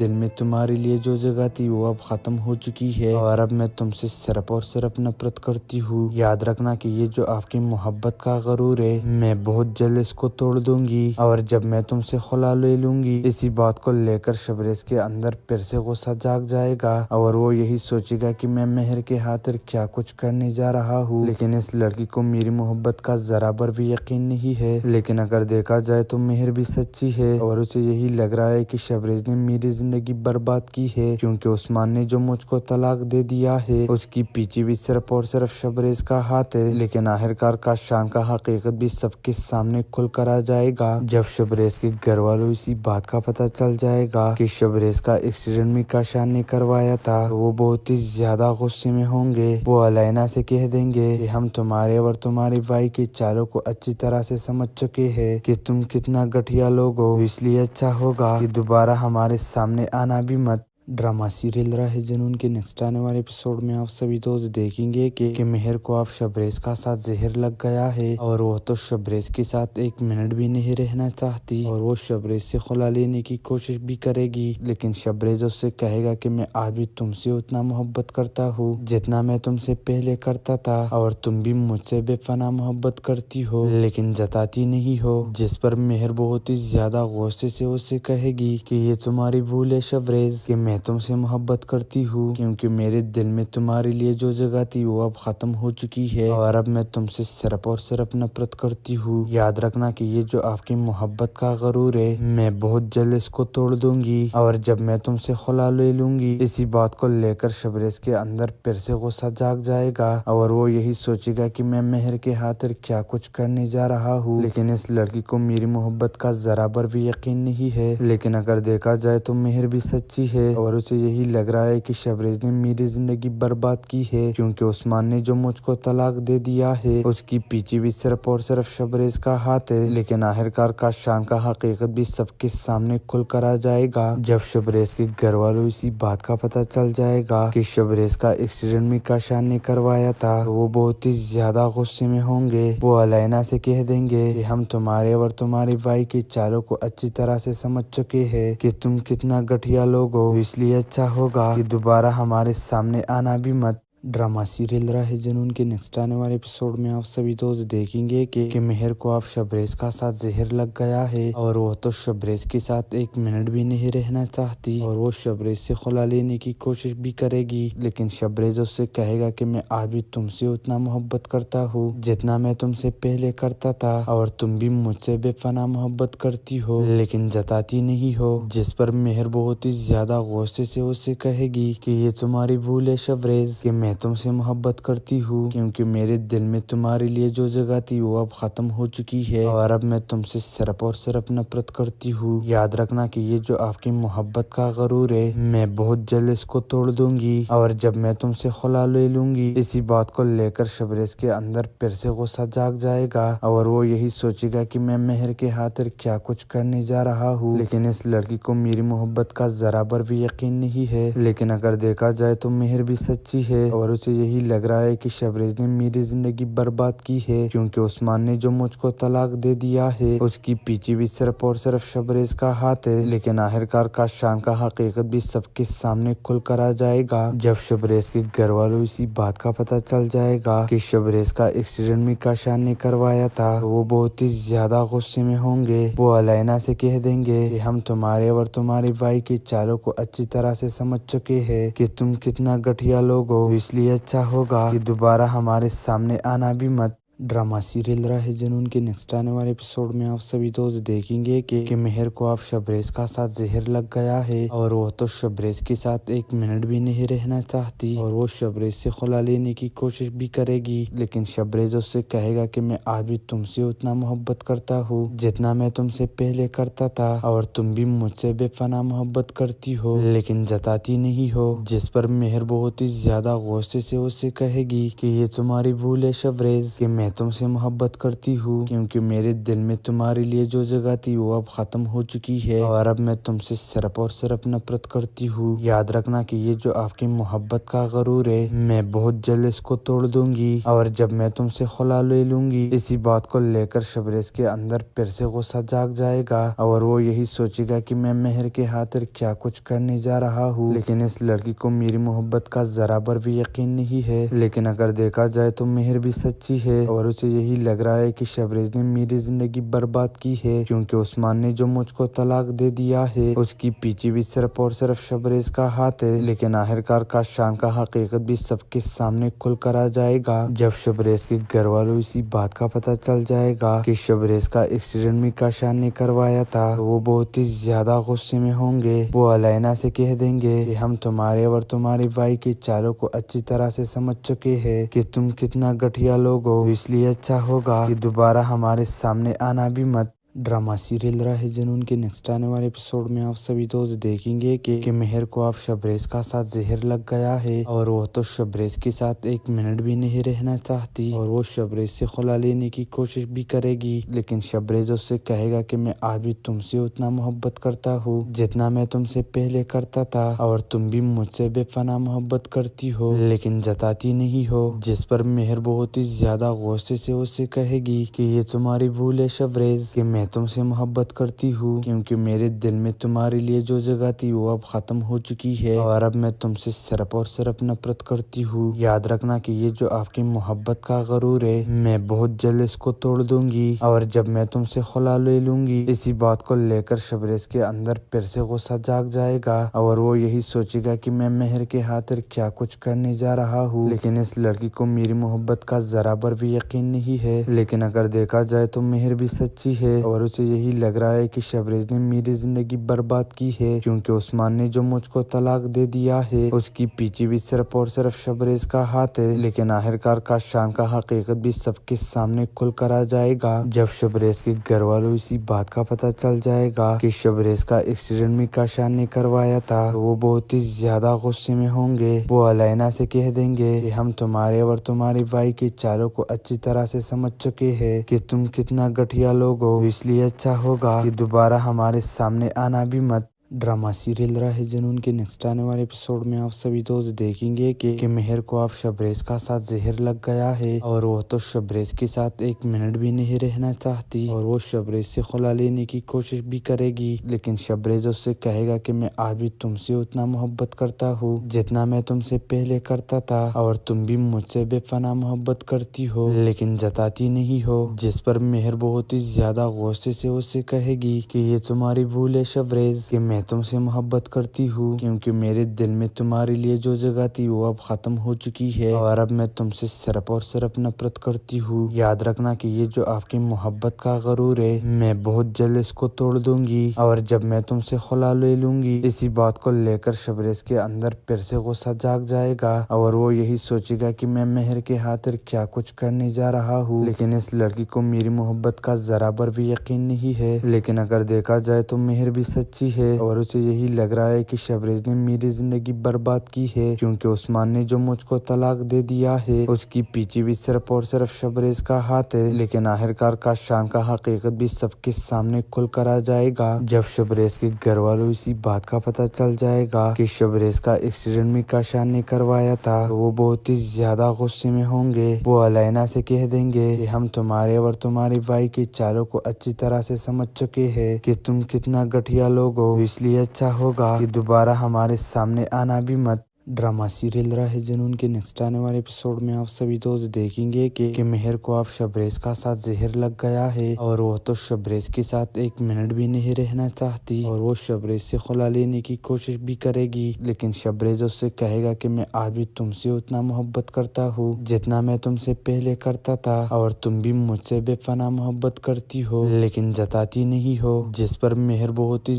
دل میں تمہارے لیے جو جگہ تھی وہ اب ختم ہو چکی ہے اور اب میں تم سے صرف اور صرف نفرت کرتی ہوں۔ یاد رکھنا کہ یہ جو آپ کی محبت کا غرور ہے میں بہت جلد اس کو توڑ دوں گی اور جب میں تم سے خلا لے لوں گی۔ اسی بات کو لے کر شبریز کے اندر پھر سے غصہ جاگ جائے گا اور وہ یہی سوچے گا کہ میں مہر کے خاطر کیا کچھ کرنے جا رہا ہوں، لیکن اس لڑکی کو میری محبت کا ذرا بر بھی یقین نہیں ہے۔ لیکن اگر دیکھا جائے تو مہر بھی سچی ہے اور اسے یہی لگ رہا ہے کہ شبریز نے میری زندگی برباد کی ہے کیونکہ عثمان نے جو مجھ کو طلاق دے دیا ہے اس کی پیچھے بھی صرف اور صرف شبریز کا ہاتھ ہے۔ لیکن آخرکار کاشان کا حقیقت بھی سب کے سامنے کھل کر آ جائے گا جب شبریز کے گھر والوں اسی بات کا پتہ چل جائے گا کہ شبریز کا ایکسیڈنٹ بھی کاشان نے کروایا تھا۔ وہ بہت ہی زیادہ غصے میں ہوں گے۔ وہ علینا سے کہہ دیں گے کہ ہم تمہارے اور تمہارے بھائی کے چالوں کو اچھی طرح سے سمجھ چکے ہیں کہ تم کتنا گٹھیا لوگ ہو، اس لیے اچھا ہوگا کہ دوبارہ ہمارے سامنے آنا بھی مت۔ ڈرامہ سیریل راہ جنون کے نیکسٹ آنے والے ایپیسوڈ میں آپ سبھی دوست دیکھیں گے کہ مہر کو اب شبریز کا ساتھ زہر لگ گیا ہے اور وہ تو شبریز کے ساتھ ایک منٹ بھی نہیں رہنا چاہتی اور وہ شبریز سے خلا لینے کی کوشش بھی کرے گی، لیکن شبریز اس سے کہے گا کہ میں آج بھی تم سے اتنا محبت کرتا ہوں جتنا میں تم سے پہلے کرتا تھا اور تم بھی مجھ سے بے پناہ محبت کرتی ہو لیکن جتاتی نہیں ہو، جس پر مہر بہت ہی زیادہ غصے سے اس سے کہے گی کہ یہ تمہاری بھول ہے شبریز کہ میں تم سے محبت کرتی ہوں کیونکہ میرے دل میں تمہارے لیے جو جگہ تھی وہ اب ختم ہو چکی ہے اور اب میں تم سے صرف اور صرف نفرت کرتی ہوں۔ یاد رکھنا کہ یہ جو آپ کی محبت کا غرور ہے میں بہت جلد اس کو توڑ دوں گی اور جب میں تم سے خلا لے لوں گی۔ اسی بات کو لے کر شبریز کے اندر پھر سے غصہ جاگ جائے گا اور وہ یہی سوچے گا کہ میں مہر کے خاطر کیا کچھ کرنے جا رہا ہوں، لیکن اس لڑکی کو میری محبت کا ذرا بر بھی یقین نہیں ہے۔ لیکن اگر دیکھا جائے تو مہر بھی سچی ہے اور اسے یہی لگ رہا ہے کہ شبریز نے میری زندگی برباد کی ہے کیونکہ عثمان نے جو مجھ کو طلاق دے دیا ہے اس کی پیچھے بھی صرف اور صرف شبریز کا ہاتھ ہے۔ لیکن آخرکار کاشان کا حقیقت بھی سب کے سامنے کھل کر آ جائے گا جب شبریز کے گھر والوں اسی بات کا پتہ چل جائے گا کہ شبریز کا ایکسیڈنٹ بھی کاشان نے کروایا تھا۔ وہ بہت ہی زیادہ غصے میں ہوں گے۔ وہ علینا سے کہہ دیں گے کہ ہم تمہارے اور تمہارے بھائی کے چالوں کو اچھی طرح سے سمجھ چکے ہیں کہ تم کتنا گٹھیا لوگ ہو، اس لیے اچھا ہوگا کہ دوبارہ ہمارے سامنے آنا بھی مت۔ ڈرامہ سیریل راہ جنون کے نیکسٹ آنے والے ایپیسوڈ میں آپ سبھی دوست دیکھیں گے کہ مہر کو اب شبریز کا ساتھ زہر لگ گیا ہے اور وہ تو شبریز کے ساتھ ایک منٹ بھی نہیں رہنا چاہتی اور وہ شبریز سے خلا لینے کی کوشش بھی کرے گی، لیکن شبریز اس سے کہے گا کہ میں آج بھی تم سے اتنا محبت کرتا ہوں جتنا میں تم سے پہلے کرتا تھا اور تم بھی مجھ سے بے پناہ محبت کرتی ہو لیکن جتاتی نہیں ہو، جس پر مہر بہت ہی زیادہ غصے سے اس سے کہے گی کہ یہ تمہاری بھول ہے شبریز کہ میں تم سے محبت کرتی ہوں کیونکہ میرے دل میں تمہارے لیے جو جگہ تھی وہ اب ختم ہو چکی ہے اور اب میں تم سے صرف اور صرف نفرت کرتی ہوں۔ یاد رکھنا کہ یہ جو آپ کی محبت کا غرور ہے میں بہت جلد اس کو توڑ دوں گی اور جب میں تم سے خلا لے لوں گی۔ اسی بات کو لے کر شبریز کے اندر پھر سے غصہ جاگ جائے گا اور وہ یہی سوچے گا کہ میں مہر کے خاطر کیا کچھ کرنے جا رہا ہوں، لیکن اس لڑکی کو میری محبت کا ذرا بر بھی یقین نہیں ہے۔ لیکن اگر دیکھا جائے تو مہر بھی سچی ہے اور اسے یہی لگ رہا ہے کہ شبریز نے میری زندگی برباد کی ہے کیونکہ عثمان نے جو مجھ کو طلاق دے دیا ہے اس کی پیچھے بھی صرف اور صرف شبریز کا ہاتھ ہے۔ لیکن آخرکار کاشان کا حقیقت بھی سب کے سامنے کھل کر آ جائے گا جب شبریز کے گھر والوں اسی بات کا پتہ چل جائے گا کہ شبریز کا ایکسیڈنٹ بھی کاشان نے کروایا تھا۔ وہ بہت ہی زیادہ غصے میں ہوں گے۔ وہ علینا سے کہہ دیں گے کہ ہم تمہارے اور تمہارے بھائی کے چالوں کو اچھی طرح سے سمجھ چکے ہیں کہ تم کتنا گٹھیا لوگ ہو، اس لیے اچھا ہوگا کہ دوبارہ ہمارے سامنے آنا بھی مت۔ ڈرامہ سیریل راہ جنون کے نیکسٹ آنے والے ایپیسوڈ میں آپ سبھی دوست دیکھیں گے کہ مہر کو اب شبریز کا ساتھ زہر لگ گیا ہے اور وہ تو شبریز کے ساتھ ایک منٹ بھی نہیں رہنا چاہتی اور وہ شبریز سے خلا لینے کی کوشش بھی کرے گی، لیکن شبریز اس سے کہے گا کہ میں آج بھی تم سے اتنا محبت کرتا ہوں جتنا میں تم سے پہلے کرتا تھا اور تم بھی مجھ سے بے پناہ محبت کرتی ہو لیکن جتاتی نہیں ہو، جس پر مہر بہت ہی زیادہ غصے سے اس سے کہے گی کہ یہ تمہاری بھول ہے شبریز کہ میں تم سے محبت کرتی ہوں کیونکہ میرے دل میں تمہارے لیے جو جگہ تھی وہ اب ختم ہو چکی ہے اور اب میں تم سے صرف اور صرف نفرت کرتی ہوں۔ یاد رکھنا کہ یہ جو آپ کی محبت کا غرور ہے میں بہت جلد اس کو توڑ دوں گی اور جب میں تم سے خلا لے لوں گی۔ اسی بات کو لے کر شبریز کے اندر پھر سے غصہ جاگ جائے گا اور وہ یہی سوچے گا کہ میں مہر کے خاطر کیا کچھ کرنے جا رہا ہوں، لیکن اس لڑکی کو میری محبت کا ذرا بر بھی یقین نہیں ہے۔ لیکن اگر دیکھا جائے تو مہر بھی سچی ہے اور اسے یہی لگ رہا ہے کہ شبریز نے میری زندگی برباد کی ہے کیونکہ عثمان نے جو مجھ کو طلاق دے دیا ہے اس کی پیچھے بھی صرف اور صرف شبریز کا ہاتھ ہے۔ لیکن آخرکار کاشان کا حقیقت بھی سب کے سامنے کھل کر آ جائے گا جب شبریز کے گھر والوں اسی بات کا پتہ چل جائے گا کہ شبریز کا ایکسیڈنٹ بھی کاشان نے کروایا تھا۔ وہ بہت ہی زیادہ غصے میں ہوں گے۔ وہ علینا سے کہہ دیں گے کہ ہم تمہارے اور تمہاری بھائی کے چالوں کو اچھی طرح سے سمجھ چکے ہیں کہ تم کتنا گٹھیا لوگ ہو، اس لیے اچھا ہوگا کہ دوبارہ ہمارے سامنے آنا بھی مت۔ ڈرامہ سیریل راہ جنون کے نیکسٹ آنے والے ایپیسوڈ میں آپ سبھی دوست دیکھیں گے کہ مہر کو اب شبریز کا ساتھ زہر لگ گیا ہے اور وہ تو شبریز کے ساتھ ایک منٹ بھی نہیں رہنا چاہتی اور وہ شبریز سے خلا لینے کی کوشش بھی کرے گی، لیکن شبریز اس سے کہے گا کہ میں آج بھی تم سے اتنا محبت کرتا ہوں جتنا میں تم سے پہلے کرتا تھا اور تم بھی مجھ سے بے پناہ محبت کرتی ہو لیکن جتاتی نہیں ہو، جس پر مہر بہت ہی زیادہ غصے سے اس سے کہے گی کہ یہ تمہاری بھول ہے شبریز کہ میں تم سے محبت کرتی ہوں کیونکہ میرے دل میں تمہارے لیے جو جگہ تھی وہ اب ختم ہو چکی ہے اور اب میں تم سے صرف اور صرف نفرت کرتی ہوں۔ یاد رکھنا کہ یہ جو آپ کی محبت کا غرور ہے میں بہت جلد اس کو توڑ دوں گی اور جب میں تم سے خلا لے لوں گی۔ اسی بات کو لے کر شبریز کے اندر پھر سے غصہ جاگ جائے گا اور وہ یہی سوچے گا کہ میں مہر کے خاطر کیا کچھ کرنے جا رہا ہوں، لیکن اس لڑکی کو میری محبت کا ذرا بر بھی یقین نہیں ہے۔ لیکن اگر دیکھا جائے تو مہر بھی سچی ہے اور اسے یہی لگ رہا ہے کہ شبریز نے میری زندگی برباد کی ہے کیونکہ عثمان نے جو مجھ کو طلاق دے دیا ہے اس کی پیچھے بھی صرف اور صرف شبریز کا ہاتھ ہے۔ لیکن آخرکار کاشان کا حقیقت بھی سب کے سامنے کھل کر آ جائے گا جب شبریز کے گھر والوں اسی بات کا پتہ چل جائے گا کہ شبریز کا ایکسیڈنٹ بھی کاشان نے کروایا تھا۔ وہ بہت ہی زیادہ غصے میں ہوں گے۔ وہ علینا سے کہہ دیں گے کہ ہم تمہارے اور تمہاری بھائی کے چالوں کو اچھی طرح سے سمجھ چکے ہیں کہ تم کتنا گٹھیا لوگ ہو، اس لیے اچھا ہوگا کہ دوبارہ ہمارے سامنے آنا بھی مت۔ ڈرامہ سیریل راہ جنون کے نیکسٹ آنے والے ایپیسوڈ میں آپ سبھی دوست دیکھیں گے کہ مہر کو اب شبریز کا ساتھ زہر لگ گیا ہے اور وہ تو شبریز کے ساتھ ایک منٹ بھی نہیں رہنا چاہتی اور وہ شبریز سے خلا لینے کی کوشش بھی کرے گی، لیکن شبریز اس سے کہے گا کہ میں آج بھی تم سے اتنا محبت کرتا ہوں جتنا میں تم سے پہلے کرتا تھا اور تم بھی مجھ سے بے پناہ محبت کرتی ہو لیکن جتاتی نہیں ہو، جس پر مہر بہت ہی زیادہ غصے سے اس سے کہے گی کہ یہ تمہاری بھول ہے شبریز کہ میں تم سے محبت کرتی ہوں کیونکہ میرے دل میں تمہارے لیے جو جگہ تھی وہ اب ختم ہو چکی ہے اور اب میں تم سے صرف اور صرف نفرت کرتی ہوں۔ یاد رکھنا کہ یہ جو آپ کی محبت کا غرور ہے میں بہت جلد اس کو توڑ دوں گی اور جب میں تم سے خلا لے لوں گی۔ اسی بات کو لے کر شبریز کے اندر پھر سے غصہ جاگ جائے گا اور وہ یہی سوچے گا کہ میں مہر کے خاطر کیا کچھ کرنے جا رہا ہوں، لیکن اس لڑکی کو میری محبت کا ذرا بر بھی یقین نہیں ہے۔ لیکن اگر دیکھا جائے تو مہر بھی سچی ہے اور اسے یہی لگ رہا ہے کہ شبریز نے میری زندگی برباد کی ہے کیونکہ عثمان نے جو مجھ کو طلاق دے دیا ہے اس کی پیچھے بھی صرف اور صرف شبریز کا ہاتھ ہے۔ لیکن آخرکار کاشان کا حقیقت بھی سب کے سامنے کھل کر آ جائے گا جب شبریز کے گھر والوں اسی بات کا پتہ چل جائے گا کہ شبریز کا ایکسیڈنٹ بھی کاشان نے کروایا تھا۔ وہ بہت ہی زیادہ غصے میں ہوں گے۔ وہ علینا سے کہہ دیں گے کہ ہم تمہارے اور تمہاری بھائی کے چالوں کو اچھی طرح سے سمجھ چکے ہیں کہ تم کتنا گٹھیا لوگ ہو، اس لیے اچھا ہوگا کہ دوبارہ ہمارے سامنے آنا بھی مت۔ ڈرامہ سیریل راہ جنون کے نیکسٹ آنے والے ایپیسوڈ میں آپ سبھی دوست دیکھیں گے کہ مہر کو اب شبریز کا ساتھ زہر لگ گیا ہے اور وہ تو شبریز کے ساتھ ایک منٹ بھی نہیں رہنا چاہتی اور وہ شبریز سے خلا لینے کی کوشش بھی کرے گی، لیکن شبریز اس سے کہے گا کہ میں آج بھی تم سے اتنا محبت کرتا ہوں جتنا میں تم سے پہلے کرتا تھا اور تم بھی مجھ سے بے پناہ محبت کرتی ہو لیکن جتاتی نہیں ہو، جس پر مہر بہت ہی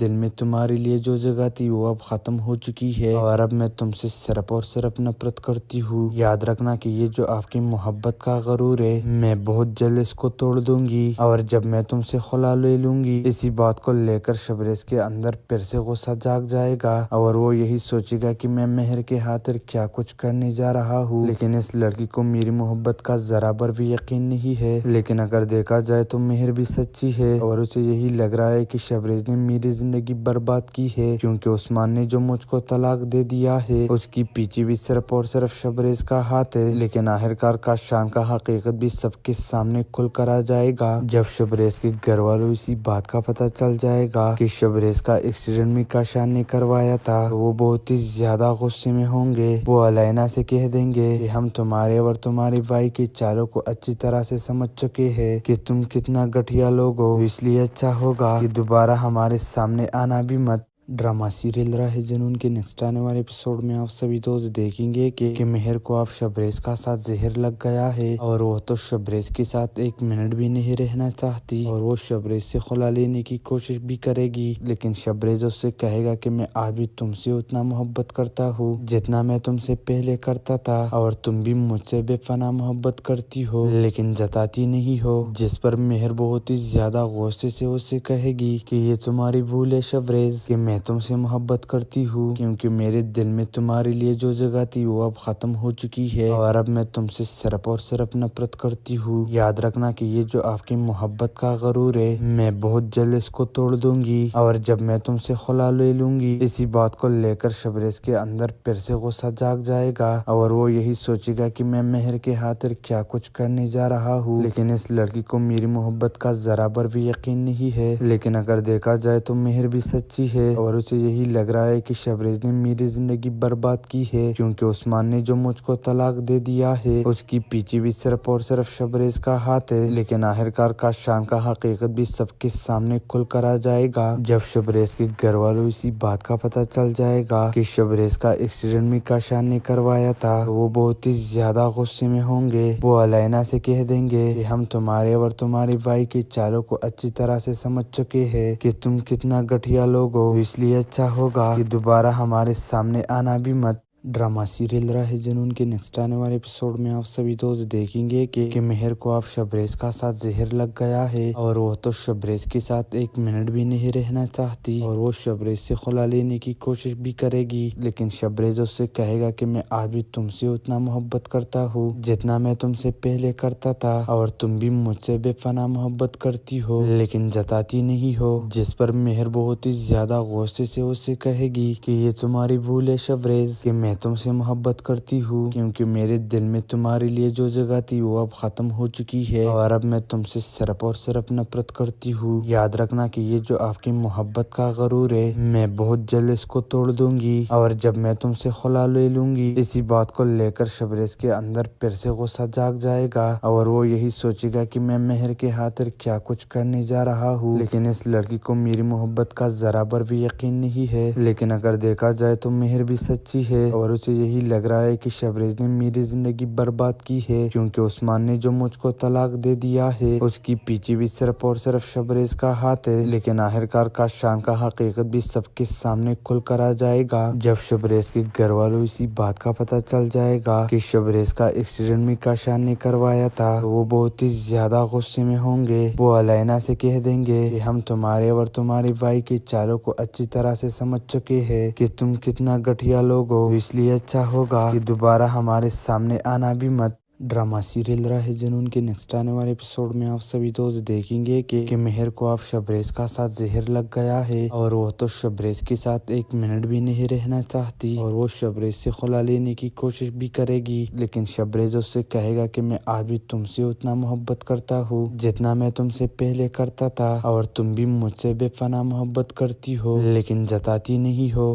دل میں تمہارے لیے جو جگہ تھی وہ اب ختم ہو چکی ہے اور اب میں تم سے صرف اور صرف نفرت کرتی ہوں۔ یاد رکھنا کہ یہ جو آپ کی محبت کا غرور ہے میں بہت جلد اس کو توڑ دوں گی اور جب میں تم سے خلا لے لوں گی۔ اسی بات کو لے کر شبریز کے اندر پھر سے غصہ جاگ جائے گا اور وہ یہی سوچے گا کہ میں مہر کے خاطر کیا کچھ کرنے جا رہا ہوں، لیکن اس لڑکی کو میری محبت کا ذرا بر بھی یقین نہیں ہے۔ لیکن اگر دیکھا جائے تو مہر بھی سچی ہے اور اسے یہی لگ رہا ہے کہ شبریز نے میری زندگی برباد کی ہے کیونکہ عثمان نے جو مجھ کو طلاق دے دیا ہے اس کی پیچھے بھی صرف اور صرف شبریز کا ہاتھ ہے۔ لیکن آخرکار کاشان کا حقیقت بھی سب کے سامنے کھل کر آ جائے گا جب شبریز کے گھر والوں اسی بات کا پتہ چل جائے گا کہ شبریز کا ایکسیڈنٹ بھی کاشان نے کروایا تھا۔ وہ بہت ہی زیادہ غصے میں ہوں گے۔ وہ علینا سے کہہ دیں گے کہ ہم تمہارے اور تمہاری بھائی کے چالوں کو اچھی طرح سے سمجھ چکے ہیں کہ تم کتنا گٹھیا لوگ ہو، اس لیے اچھا ہوگا کہ دوبارہ ہمارے سامنے آنا بھی مت۔ ڈرامہ سیریل راہ جنون کے نیکسٹ آنے والے ایپیسوڈ میں آپ سبھی دوست دیکھیں گے کہ مہر کو اب شبریز کا ساتھ زہر لگ گیا ہے اور وہ تو شبریز کے ساتھ ایک منٹ بھی نہیں رہنا چاہتی اور وہ شبریز سے خلا لینے کی کوشش بھی کرے گی، لیکن شبریز اس سے کہے گا کہ میں آج بھی تم سے اتنا محبت کرتا ہوں جتنا میں تم سے پہلے کرتا تھا اور تم بھی مجھ سے بے پناہ محبت کرتی ہو لیکن جتاتی نہیں ہو، جس پر مہر بہت ہی زیادہ غصے سے اسے کہے گی کہ یہ تمہاری بھول ہے شبریز کہ میں تم سے محبت کرتی ہوں کیونکہ میرے دل میں تمہارے لیے جو جگہ تھی وہ اب ختم ہو چکی ہے اور اب میں تم سے صرف اور صرف نفرت کرتی ہوں۔ یاد رکھنا کہ یہ جو آپ کی محبت کا غرور ہے میں بہت جلد اس کو توڑ دوں گی اور جب میں تم سے خلا لے لوں گی۔ اسی بات کو لے کر شبریز کے اندر پھر سے غصہ جاگ جائے گا اور وہ یہی سوچے گا کہ میں مہر کے خاطر کیا کچھ کرنے جا رہا ہوں، لیکن اس لڑکی کو میری محبت کا ذرا بر بھی یقین نہیں ہے۔ لیکن اگر دیکھا جائے تو مہر بھی سچی ہے اور اسے یہی لگ رہا ہے کہ شبریز نے میری زندگی برباد کی ہے کیونکہ عثمان نے جو مجھ کو طلاق دے دیا ہے اس کی پیچھے بھی صرف اور صرف شبریز کا ہاتھ ہے۔ لیکن آخرکار کاشان کا حقیقت بھی سب کے سامنے کھل کر آ جائے گا جب شبریز کے گھر والوں اسی بات کا پتہ چل جائے گا کہ شبریز کا ایکسیڈنٹ بھی کاشان نے کروایا تھا۔ وہ بہت ہی زیادہ غصے میں ہوں گے۔ وہ علینا سے کہہ دیں گے کہ ہم تمہارے اور تمہاری بھائی کے چالوں کو اچھی طرح سے سمجھ چکے ہیں کہ تم کتنا گٹھیا لوگ ہو، اس لیے اچھا ہوگا کہ دوبارہ ہمارے سامنے آنا بھی مت۔ ڈرامہ سیریل راہ جنون کے نیکسٹ آنے والے ایپیسوڈ میں آپ سبھی دوست دیکھیں گے کہ مہر کو اب شبریز کا ساتھ زہر لگ گیا ہے اور وہ تو شبریز کے ساتھ ایک منٹ بھی نہیں رہنا چاہتی اور وہ شبریز سے خلا لینے کی کوشش بھی کرے گی، لیکن شبریز اس سے کہے گا کہ میں آج بھی تم سے اتنا محبت کرتا ہوں جتنا میں تم سے پہلے کرتا تھا اور تم بھی مجھ سے بے پناہ محبت کرتی ہو لیکن جتاتی نہیں ہو، جس پر مہر بہت ہی زیادہ غصے سے اسے کہے گی کہ یہ تمہاری بھول ہے شبریز کہ میں تم سے محبت کرتی ہوں کیونکہ میرے دل میں تمہارے لیے جو جگہ تھی وہ اب ختم ہو چکی ہے اور اب میں تم سے صرف اور صرف نفرت کرتی ہوں۔ یاد رکھنا کہ یہ جو آپ کی محبت کا غرور ہے میں بہت جلد اس کو توڑ دوں گی اور جب میں تم سے خلا لے لوں گی۔ اسی بات کو لے کر شبریز کے اندر پھر سے غصہ جاگ جائے گا اور وہ یہی سوچے گا کہ میں مہر کے خاطر کیا کچھ کرنے جا رہا ہوں، لیکن اس لڑکی کو میری محبت کا ذرا بر بھی یقین نہیں ہے۔ لیکن اگر دیکھا جائے تو مہر بھی سچی ہے اور اسے یہی لگ رہا ہے کہ شبریز نے میری زندگی برباد کی ہے کیونکہ عثمان نے جو مجھ کو طلاق دے دیا ہے اس کی پیچھے بھی صرف اور صرف شبریز کا ہاتھ ہے۔ لیکن آخرکار کاشان کا حقیقت بھی سب کے سامنے کھل کر آ جائے گا جب شبریز کے گھر والوں اسی بات کا پتہ چل جائے گا کہ شبریز کا ایکسیڈنٹ بھی کاشان نے کروایا تھا۔ وہ بہت ہی زیادہ غصے میں ہوں گے۔ وہ علینا سے کہہ دیں گے کہ ہم تمہارے اور تمہاری بھائی کے چالوں کو اچھی طرح سے سمجھ چکے ہیں کہ تم کتنا گٹھیا لوگ ہو، اس لیے اچھا ہوگا کہ دوبارہ ہمارے سامنے آنا بھی مت۔ ڈرامہ سیریل راہ جنون کے نیکسٹ آنے والے ایپیسوڈ میں آپ سبھی دوست دیکھیں گے کہ مہر کو اب شبریز کا ساتھ زہر لگ گیا ہے اور وہ تو شبریز کے ساتھ ایک منٹ بھی نہیں رہنا چاہتی اور وہ شبریز سے خلا لینے کی کوشش بھی کرے گی، لیکن شبریز اس سے کہے گا کہ میں آج بھی تم سے اتنا محبت کرتا ہوں جتنا میں تم سے پہلے کرتا تھا اور تم بھی مجھ سے بے پناہ محبت کرتی ہو لیکن جتاتی نہیں ہو،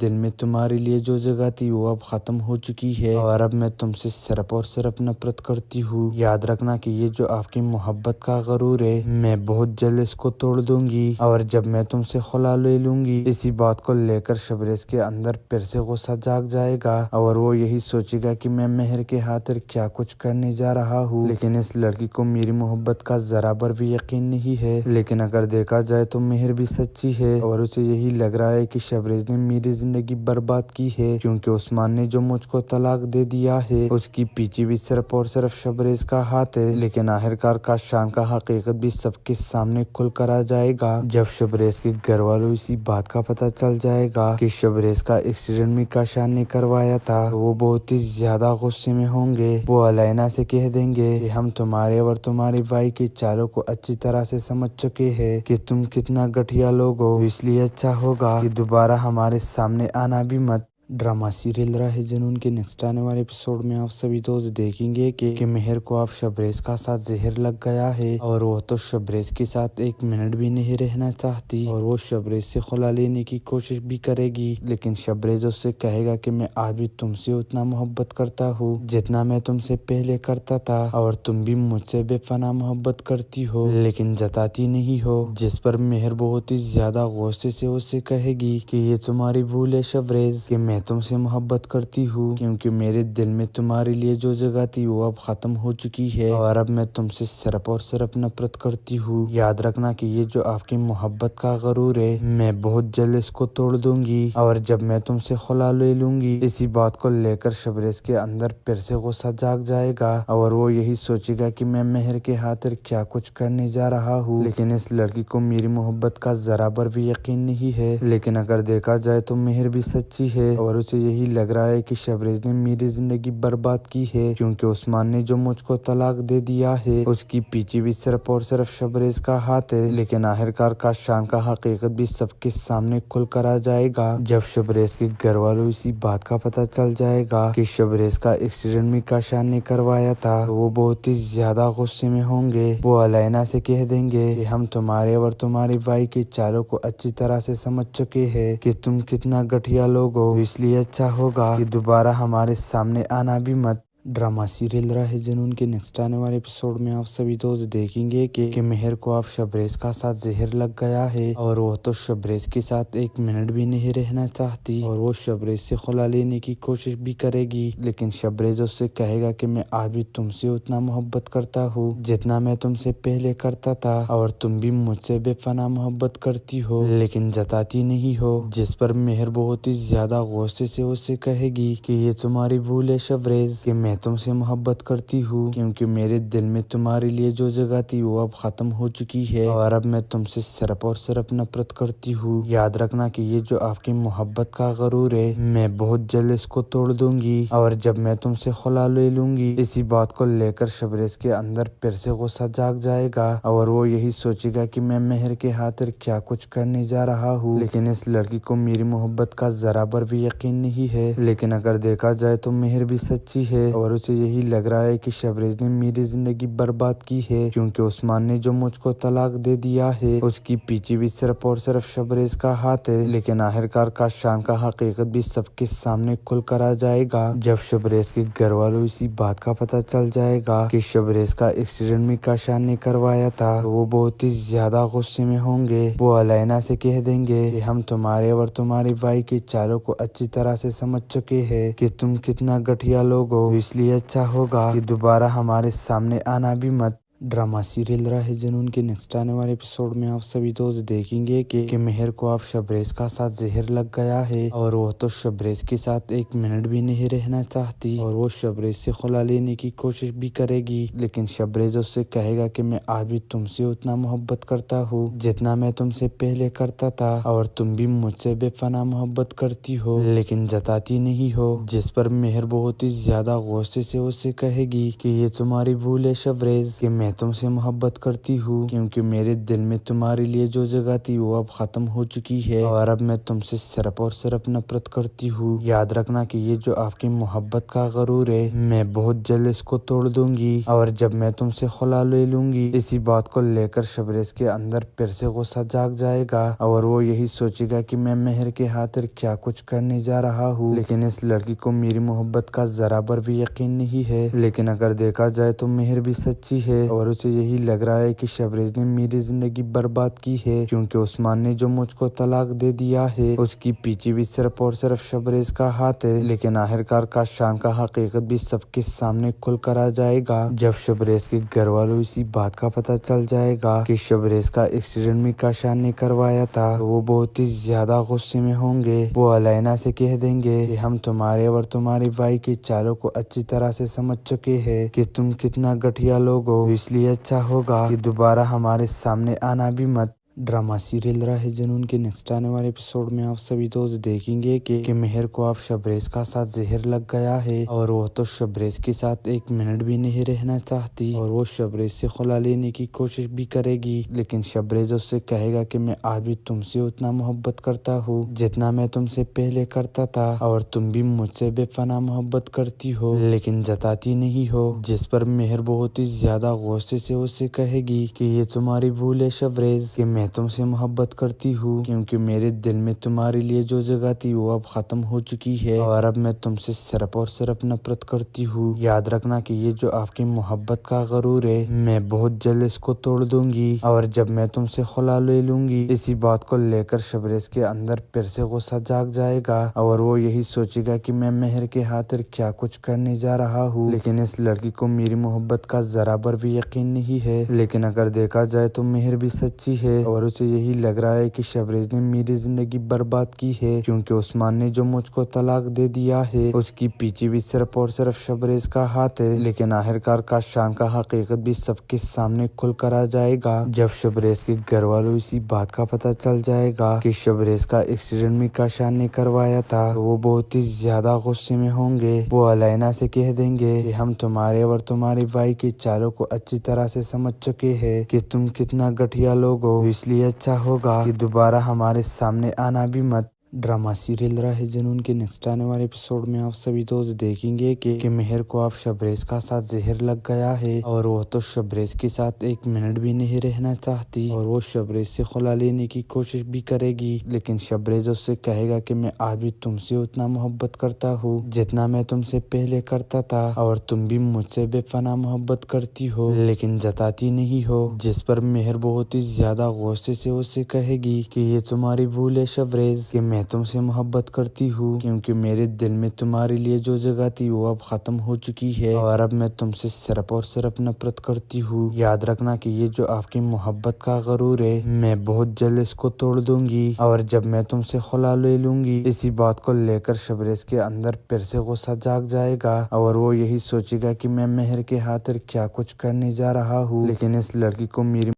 دل میں تمہارے لیے جو جگہ تھی وہ اب ختم ہو چکی ہے اور اب میں تم سے صرف اور صرف نفرت کرتی ہوں۔ یاد رکھنا کہ یہ جو آپ کی محبت کا غرور ہے میں بہت جلد اس کو توڑ دوں گی اور جب میں تم سے خلا لے لوں گی۔ اسی بات کو لے کر شبریز کے اندر پھر سے غصہ جاگ جائے گا اور وہ یہی سوچے گا کہ میں مہر کے خاطر کیا کچھ کرنے جا رہا ہوں، لیکن اس لڑکی کو میری محبت کا ذرا بر بھی یقین نہیں ہے۔ لیکن اگر دیکھا جائے تو مہر بھی سچی ہے اور اسے یہی لگ رہا ہے کہ شبریز نے میری زندگی برباد کی ہے کیونکہ عثمان نے جو مجھ کو طلاق دے دیا ہے اس کی پیچھے بھی صرف اور صرف شبریز کا ہاتھ ہے۔ لیکن آخرکار کاشان کا حقیقت بھی سب کے سامنے کھل کر آ جائے گا جب شبریز کے گھر والوں اسی بات کا پتہ چل جائے گا کہ شبریز کا ایکسیڈنٹ بھی کاشان نے کروایا تھا۔ وہ بہت ہی زیادہ غصے میں ہوں گے۔ وہ علینا سے کہہ دیں گے کہ ہم تمہارے اور تمہاری بھائی کے چالوں کو اچھی طرح سے سمجھ چکے ہیں کہ تم کتنا گٹھیا لوگ ہو، اس لیے اچھا ہوگا کہ دوبارہ ہمارے سامنے آنا بھی مت۔ ڈرامہ سیریل راہ جنون کے نیکسٹ آنے والے ایپیسوڈ میں آپ سبھی دوست دیکھیں گے کہ مہر کو اب شبریز کا ساتھ زہر لگ گیا ہے اور وہ تو شبریز کے ساتھ ایک منٹ بھی نہیں رہنا چاہتی اور وہ شبریز سے خلا لینے کی کوشش بھی کرے گی، لیکن شبریز اس سے کہے گا کہ میں آج بھی تم سے اتنا محبت کرتا ہوں جتنا میں تم سے پہلے کرتا تھا اور تم بھی مجھ سے بے پناہ محبت کرتی ہو لیکن جتاتی نہیں ہو، جس پر مہر بہت ہی زیادہ غصے سے اس سے کہے گی کہ یہ تمہاری بھول ہے شبریز کہ میں تم سے محبت کرتی ہوں کیونکہ میرے دل میں تمہارے لیے جو جگہ تھی وہ اب ختم ہو چکی ہے اور اب میں تم سے صرف اور صرف نفرت کرتی ہوں۔ یاد رکھنا کہ یہ جو آپ کی محبت کا غرور ہے میں بہت جلد اس کو توڑ دوں گی اور جب میں تم سے خلا لے لوں گی۔ اسی بات کو لے کر شبریز کے اندر پھر سے غصہ جاگ جائے گا اور وہ یہی سوچے گا کہ میں مہر کے خاطر کیا کچھ کرنے جا رہا ہوں، لیکن اس لڑکی کو میری محبت کا ذرا بر بھی یقین نہیں ہے۔ لیکن اگر دیکھا جائے تو مہر بھی سچی ہے اور اسے یہی لگ رہا ہے کہ شبریز نے میری زندگی برباد کی ہے کیونکہ عثمان نے جو مجھ کو طلاق دے دیا ہے اس کی پیچھے بھی صرف اور صرف شبریز کا ہاتھ ہے۔ لیکن آخرکار کاشان کا حقیقت بھی سب کے سامنے کھل کر آ جائے گا جب شبریز کے گھر والوں اسی بات کا پتہ چل جائے گا کہ شبریز کا ایکسیڈنٹ بھی کاشان نے کروایا تھا۔ وہ بہت ہی زیادہ غصے میں ہوں گے۔ وہ علینا سے کہہ دیں گے کہ ہم تمہارے اور تمہاری بھائی کے چالوں کو اچھی طرح سے سمجھ چکے ہیں کہ تم کتنا گٹھیا لوگ ہو، اس لیے اچھا ہوگا کہ دوبارہ ہمارے سامنے آنا بھی مت۔ ڈرامہ سیریل راہ جنون کے نیکسٹ آنے والے ایپیسوڈ میں آپ سبھی دوست دیکھیں گے کہ مہر کو اب شبریز کا ساتھ زہر لگ گیا ہے اور وہ تو شبریز کے ساتھ ایک منٹ بھی نہیں رہنا چاہتی اور وہ شبریز سے خلا لینے کی کوشش بھی کرے گی، لیکن شبریز اس سے کہے گا کہ میں آج بھی تم سے اتنا محبت کرتا ہوں جتنا میں تم سے پہلے کرتا تھا اور تم بھی مجھ سے بے پناہ محبت کرتی ہو لیکن جتاتی نہیں ہو، جس پر مہر بہت ہی زیادہ غصے سے اس سے کہے گی کہ یہ تمہاری بھول ہے شبریز کہ میں تم سے محبت کرتی ہوں کیونکہ میرے دل میں تمہارے لیے جو جگہ تھی وہ اب ختم ہو چکی ہے اور اب میں تم سے صرف اور صرف نفرت کرتی ہوں۔ یاد رکھنا کہ یہ جو آپ کی محبت کا غرور ہے میں بہت جلد اس کو توڑ دوں گی اور جب میں تم سے خلا لے لوں گی۔ اسی بات کو لے کر شبریز کے اندر پھر سے غصہ جاگ جائے گا اور وہ یہی سوچے گا کہ میں مہر کے خاطر کیا کچھ کرنے جا رہا ہوں، لیکن اس لڑکی کو میری محبت کا ذرا بر بھی یقین نہیں ہے۔ لیکن اگر دیکھا جائے تو مہر بھی سچی ہے اور اسے یہی لگ رہا ہے کہ شبریز نے میری زندگی برباد کی ہے کیونکہ عثمان نے جو مجھ کو طلاق دے دیا ہے اس کی پیچھے بھی صرف اور صرف شبریز کا ہاتھ ہے۔ لیکن آخرکار کاشان کا حقیقت بھی سب کے سامنے کھل کر آ جائے گا جب شبریز کے گھر والوں اسی بات کا پتہ چل جائے گا کہ شبریز کا ایکسیڈنٹ بھی کاشان نے کروایا تھا۔ وہ بہت ہی زیادہ غصے میں ہوں گے۔ وہ علینا سے کہہ دیں گے کہ ہم تمہارے اور تمہاری بھائی کے چالوں کو اچھی طرح سے سمجھ چکے ہیں کہ تم کتنا گٹھیا لوگ ہو، اس لیے اچھا ہوگا کہ دوبارہ ہمارے سامنے آنا بھی مت۔ ڈرامہ سیریل راہ جنون کے نیکسٹ آنے والے ایپیسوڈ میں آپ سبھی دوست دیکھیں گے کہ مہر کو اب شبریز کا ساتھ زہر لگ گیا ہے اور وہ تو شبریز کے ساتھ ایک منٹ بھی نہیں رہنا چاہتی اور وہ شبریز سے خلا لینے کی کوشش بھی کرے گی، لیکن شبریز اس سے کہے گا کہ میں آج بھی تم سے اتنا محبت کرتا ہوں جتنا میں تم سے پہلے کرتا تھا اور تم بھی مجھ سے بے پناہ محبت کرتی ہو لیکن جتاتی نہیں ہو، جس پر مہر بہت ہی زیادہ غصے سے اس سے کہے گی کہ یہ تمہاری بھول ہے شبریز کہ میں میں تم سے محبت کرتی ہوں کیونکہ میرے دل میں تمہارے لیے جو جگہ تھی وہ اب ختم ہو چکی ہے اور اب میں تم سے صرف اور صرف نفرت کرتی ہوں۔ یاد رکھنا کہ یہ جو آپ کی محبت کا غرور ہے میں بہت جلد اس کو توڑ دوں گی اور جب میں تم سے خلا لے لوں گی۔ اسی بات کو لے کر شبریز کے اندر پھر سے غصہ جاگ جائے گا اور وہ یہی سوچے گا کہ میں مہر کے خاطر کیا کچھ کرنے جا رہا ہوں، لیکن اس لڑکی کو میری محبت کا ذرا بر بھی یقین نہیں ہے۔ لیکن اگر دیکھا جائے تو مہر بھی سچی ہے اور اسے یہی لگ رہا ہے کہ شبریز نے میری زندگی برباد کی ہے کیونکہ عثمان نے جو مجھ کو طلاق دے دیا ہے اس کی پیچھے بھی صرف اور صرف شبریز کا ہاتھ ہے۔ لیکن آخرکار کاشان کا حقیقت بھی سب کے سامنے کھل کر آ جائے گا جب شبریز کے گھر والوں اسی بات کا پتہ چل جائے گا کہ شبریز کا ایکسیڈنٹ بھی کاشان نے کروایا تھا تو وہ بہت ہی زیادہ غصے میں ہوں گے۔ وہ علینا سے کہہ دیں گے کہ ہم تمہارے اور تمہاری بھائی کے چالوں کو اچھی طرح سے سمجھ چکے ہیں کہ تم کتنا گٹھیا لوگ ہو، اس لیے اچھا ہوگا کہ دوبارہ ہمارے سامنے آنا بھی مت۔ ڈرامہ سیریل راہ جنون کے نیکسٹ آنے والے ایپیسوڈ میں آپ سبھی دوست دیکھیں گے کہ مہر کو اب شبریز کا ساتھ زہر لگ گیا ہے اور وہ تو شبریز کے ساتھ ایک منٹ بھی نہیں رہنا چاہتی اور وہ شبریز سے خلا لینے کی کوشش بھی کرے گی، لیکن شبریز اس سے کہے گا کہ میں آج بھی تم سے اتنا محبت کرتا ہوں جتنا میں تم سے پہلے کرتا تھا اور تم بھی مجھ سے بے پناہ محبت کرتی ہو لیکن جتاتی نہیں ہو، جس پر مہر بہت ہی زیادہ غصے سے اس سے کہے گی کہ یہ تمہاری بھول ہے شبریز کہ میں تم سے محبت کرتی ہوں کیونکہ میرے دل میں تمہارے لیے جو جگہ تھی وہ اب ختم ہو چکی ہے اور اب میں تم سے صرف اور صرف نفرت کرتی ہوں۔ یاد رکھنا کہ یہ جو آپ کی محبت کا غرور ہے میں بہت جلد اس کو توڑ دوں گی اور جب میں تم سے خلا لے لوں گی۔ اسی بات کو لے کر شبریز کے اندر پھر سے غصہ جاگ جائے گا اور وہ یہی سوچے گا کہ میں مہر کے خاطر کیا کچھ کرنے جا رہا ہوں، لیکن اس لڑکی کو میری محبت کا ذرا بر بھی یقین نہیں ہے۔ لیکن اگر دیکھا جائے تو مہر بھی سچی ہے اور اسے یہی لگ رہا ہے کہ شبریز نے میری زندگی برباد کی ہے کیونکہ عثمان نے جو مجھ کو طلاق دے دیا ہے اس کی پیچھے بھی صرف اور صرف شبریز کا ہاتھ ہے۔ لیکن آخرکار کاشان کا حقیقت بھی سب کے سامنے کھل کر آ جائے گا جب شبریز کے گھر والوں اسی بات کا پتہ چل جائے گا کہ شبریز کا ایکسیڈنٹ بھی کاشان نے کروایا تھا تو وہ بہت ہی زیادہ غصے میں ہوں گے۔ وہ علینا سے کہہ دیں گے کہ ہم تمہارے اور تمہاری بھائی کے چالوں کو اچھی طرح سے سمجھ چکے ہیں کہ تم کتنا گٹھیا لوگ ہو، اس لیے اچھا ہوگا کہ دوبارہ ہمارے سامنے آنا بھی مت۔ ڈرامہ سیریل راہ جنون کے نیکسٹ آنے والے ایپیسوڈ میں آپ سبھی دوست دیکھیں گے کہ مہر کو اب شبریز کا ساتھ زہر لگ گیا ہے اور وہ تو شبریز کے ساتھ ایک منٹ بھی نہیں رہنا چاہتی اور وہ شبریز سے خلا لینے کی کوشش بھی کرے گی، لیکن شبریز اس سے کہے گا کہ میں آج بھی تم سے اتنا محبت کرتا ہوں جتنا میں تم سے پہلے کرتا تھا اور تم بھی مجھ سے بے پناہ محبت کرتی ہو لیکن جتاتی نہیں ہو، جس پر مہر بہت ہی زیادہ غصے سے اس سے کہے گی کہ یہ تمہاری بھول ہے شبریز کہ میں تم سے محبت کرتی ہوں کیونکہ میرے دل میں تمہارے لیے جو جگہ تھی وہ اب ختم ہو چکی ہے اور اب میں تم سے صرف اور صرف نفرت کرتی ہوں۔ یاد رکھنا کہ یہ جو آپ کی محبت کا غرور ہے میں بہت جلد اس کو توڑ دوں گی اور جب میں تم سے خلا لے لوں گی۔ اسی بات کو لے کر شبریز کے اندر پھر سے غصہ جاگ جائے گا اور وہ یہی سوچے گا کہ میں مہر کے خاطر کیا کچھ کرنے جا رہا ہوں، لیکن اس لڑکی کو میری